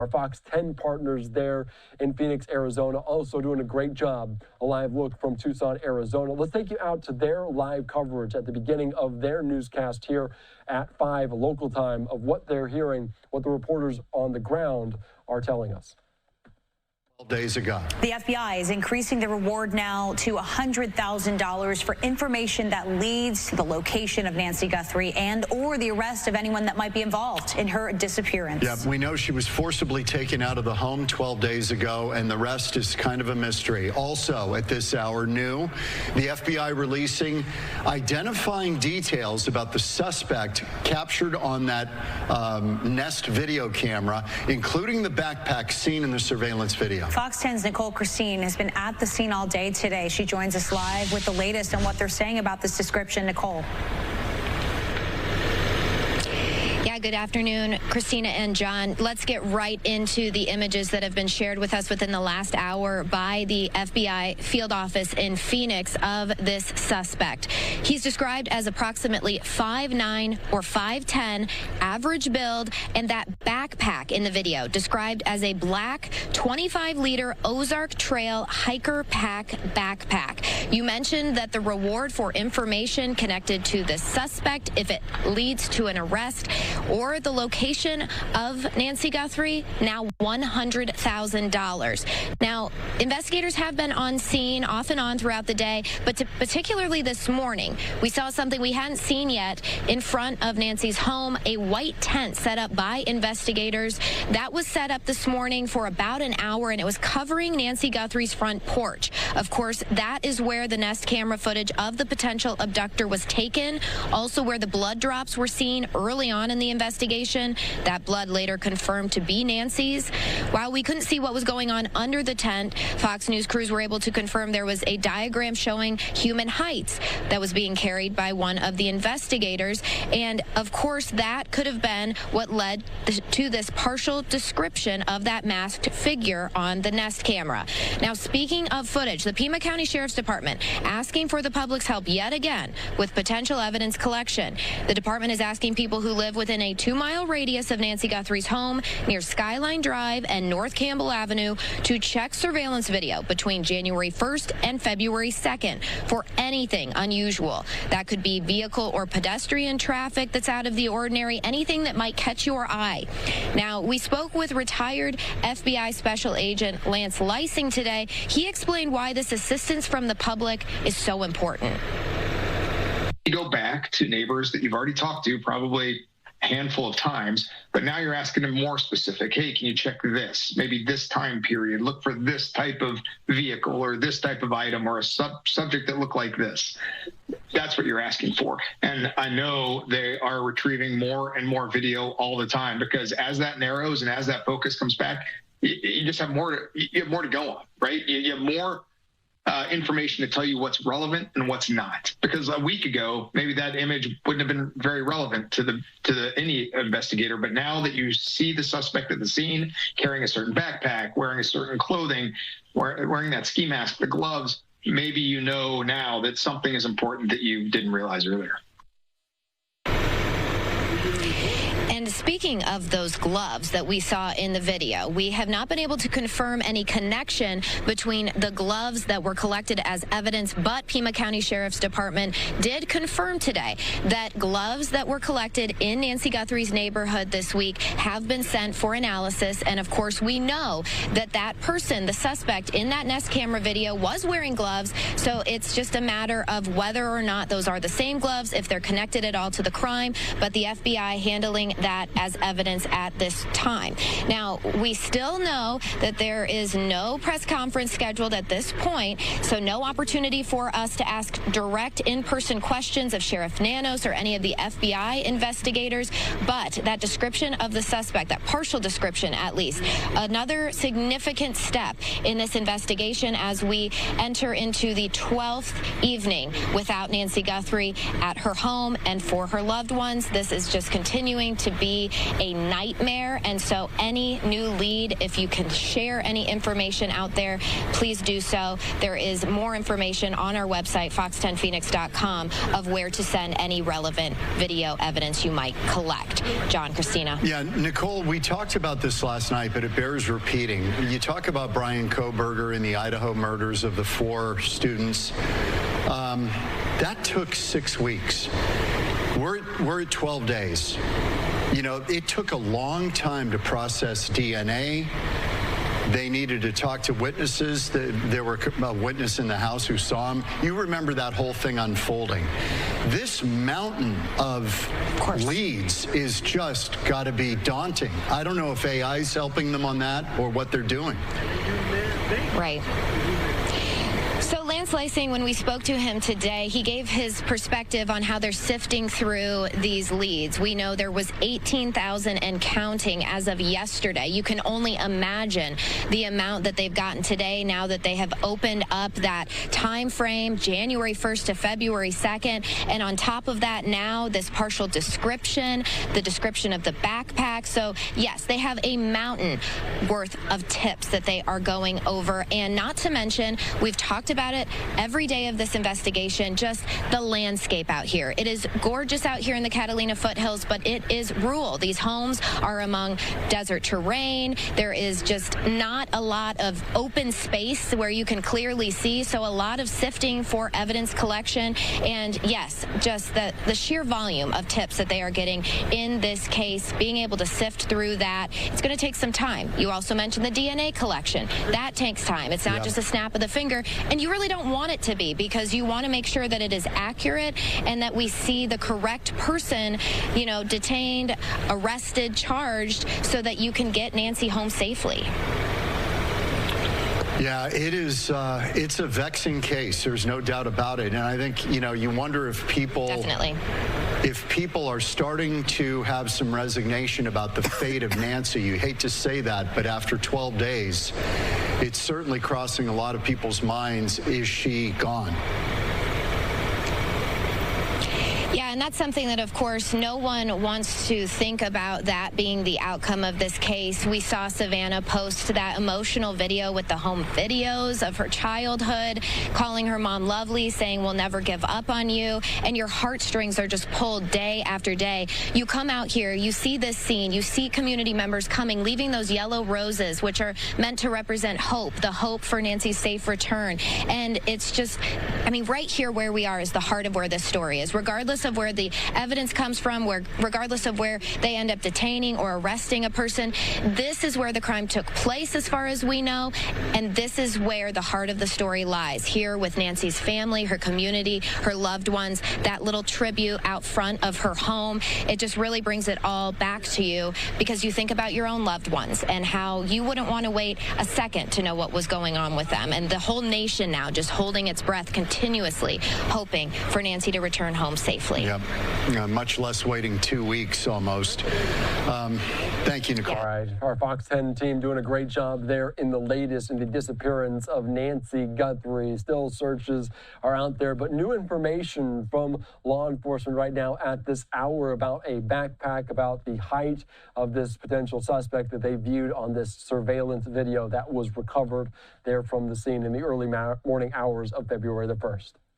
Our Fox 10 partners there in Phoenix, Arizona, also doing a great job. A live look from Tucson, Arizona. Let's take you out to their live coverage at the beginning of their newscast here at 5 local time of what they're hearing, what the reporters on the ground are telling us. Days ago. The FBI is increasing the reward now to $100,000 for information that leads to the location of Nancy Guthrie and or the arrest of anyone that might be involved in her disappearance. Yeah, we know she was forcibly taken out of the home 12 days ago, and the rest is kind of a mystery. Also at this hour, new, the FBI releasing identifying details about the suspect captured on that Nest video camera, including the backpack seen in the surveillance video. Fox 10's Nicole Christine has been at the scene all day today. She joins us live with the latest on what they're saying about this description. Nicole. Yeah, good afternoon, Christina and John. Let's get right into the images that have been shared with us within the last hour by the FBI field office in Phoenix of this suspect. He's described as approximately 5'9" or 5'10", average build, and that backpack in the video described as a black 25-liter Ozark Trail Hiker Pack backpack. You mentioned that the reward for information connected to the suspect, if it leads to an arrest, or the location of Nancy Guthrie, now $100,000. Now, investigators have been on scene off and on throughout the day, but particularly this morning, we saw something we hadn't seen yet in front of Nancy's home, a white tent set up by investigators. That was set up this morning for about an hour, and it was covering Nancy Guthrie's front porch. Of course, that is where the Nest camera footage of the potential abductor was taken, also where the blood drops were seen early on in the investigation. That blood later confirmed to be Nancy's. While we couldn't see what was going on under the tent, Fox News crews were able to confirm there was a diagram showing human heights that was being carried by one of the investigators. And of course, that could have been what led to this partial description of that masked figure on the Nest camera. Now, speaking of footage, the Pima County Sheriff's Department asking for the public's help yet again with potential evidence collection. The department is asking people who live within a 2-mile radius of Nancy Guthrie's home near Skyline Drive and North Campbell Avenue to check surveillance video between January 1st and February 2nd for anything unusual. That could be vehicle or pedestrian traffic that's out of the ordinary, anything that might catch your eye. Now, we spoke with retired FBI Special Agent Lance Lysing today. He explained why this assistance from the public is so important. You go back to neighbors that you've already talked to, probably handful of times, but now you're asking them more specific. Hey, can you check this? Maybe this time period, look for this type of vehicle or this type of item or a subject that looked like this. That's what you're asking for. And I know they are retrieving more and more video all the time, because as that narrows and as that focus comes back, you just have more to go on, right? You have more information to tell you what's relevant and what's not. Because a week ago, maybe that image wouldn't have been very relevant to any investigator. But now that you see the suspect at the scene carrying a certain backpack, wearing a certain clothing, wearing that ski mask, the gloves, maybe you know now that something is important that you didn't realize earlier. And speaking of those gloves that we saw in the video, we have not been able to confirm any connection between the gloves that were collected as evidence, but Pima County Sheriff's Department did confirm today that gloves that were collected in Nancy Guthrie's neighborhood this week have been sent for analysis. And of course, we know that that person, the suspect in that Nest camera video, was wearing gloves. So it's just a matter of whether or not those are the same gloves, if they're connected at all to the crime. But the FBI handling that as evidence at this time. Now, we still know that there is no press conference scheduled at this point, so no opportunity for us to ask direct in-person questions of Sheriff Nanos or any of the FBI investigators, but that description of the suspect, that partial description at least, another significant step in this investigation as we enter into the 12th evening without Nancy Guthrie at her home and for her loved ones. This is just continuing to be be a nightmare. And so any new lead, if you can share any information out there, please do so. There is more information on our website, fox10phoenix.com, of where to send any relevant video evidence you might collect. John, Christina. Yeah, Nicole, we talked about this last night, but it bears repeating. You talk about Brian Kohberger and the Idaho murders of the 4 students. That took 6 weeks. We're at 12 days. You know, it took a long time to process DNA. They needed to talk to witnesses. There were a witness in the house who saw him. You remember that whole thing unfolding. This mountain of leads is just got to be daunting. I don't know if AI is helping them on that or what they're doing. Right. So Lance Lysing, when we spoke to him today, he gave his perspective on how they're sifting through these leads. We know there was 18,000 and counting as of yesterday. You can only imagine the amount that they've gotten today now that they have opened up that time frame, January 1st to February 2nd. And on top of that now, this partial description, the description of the backpack. So, yes, they have a mountain worth of tips that they are going over. And not to mention, we've talked about it every day of this investigation, just the landscape out here. It is gorgeous out here in the Catalina foothills, but it is rural. These homes are among desert terrain. There is just not a lot of open space where you can clearly see, so a lot of sifting for evidence collection. And yes, just the sheer volume of tips that they are getting in this case, being able to sift through that, it's going to take some time. You also mentioned the DNA collection. That takes time. It's not just a snap of the finger, and you really don't want it to be, because you want to make sure that it is accurate and that we see the correct person, you know, detained, arrested, charged, so that you can get Nancy home safely. Yeah, it is. It's a vexing case. There's no doubt about it. And I think, you know, you wonder if people... Definitely. If people are starting to have some resignation about the fate of Nancy. You hate to say that, but after 12 days, it's certainly crossing a lot of people's minds. Is she gone? Yeah, and that's something that, of course, no one wants to think about, that being the outcome of this case. We saw Savannah post that emotional video with the home videos of her childhood, calling her mom lovely, saying, "We'll never give up on you." And your heartstrings are just pulled day after day. You come out here, you see this scene, you see community members coming, leaving those yellow roses, which are meant to represent hope, the hope for Nancy's safe return. And it's just, I mean, right here where we are is the heart of where this story is. Regardless of where the evidence comes from, regardless of where they end up detaining or arresting a person, this is where the crime took place as far as we know, and this is where the heart of the story lies, here with Nancy's family, her community, her loved ones, that little tribute out front of her home. It just really brings it all back to you, because you think about your own loved ones and how you wouldn't want to wait a second to know what was going on with them, and the whole nation now just holding its breath continuously, hoping for Nancy to return home safely. Yep. Much less waiting 2 weeks almost. Thank you, Nicole. All right. Our Fox 10 team doing a great job there in the latest in the disappearance of Nancy Guthrie. Still searches are out there, but new information from law enforcement right now at this hour about a backpack, about the height of this potential suspect that they viewed on this surveillance video that was recovered there from the scene in the early morning hours of February the 1st.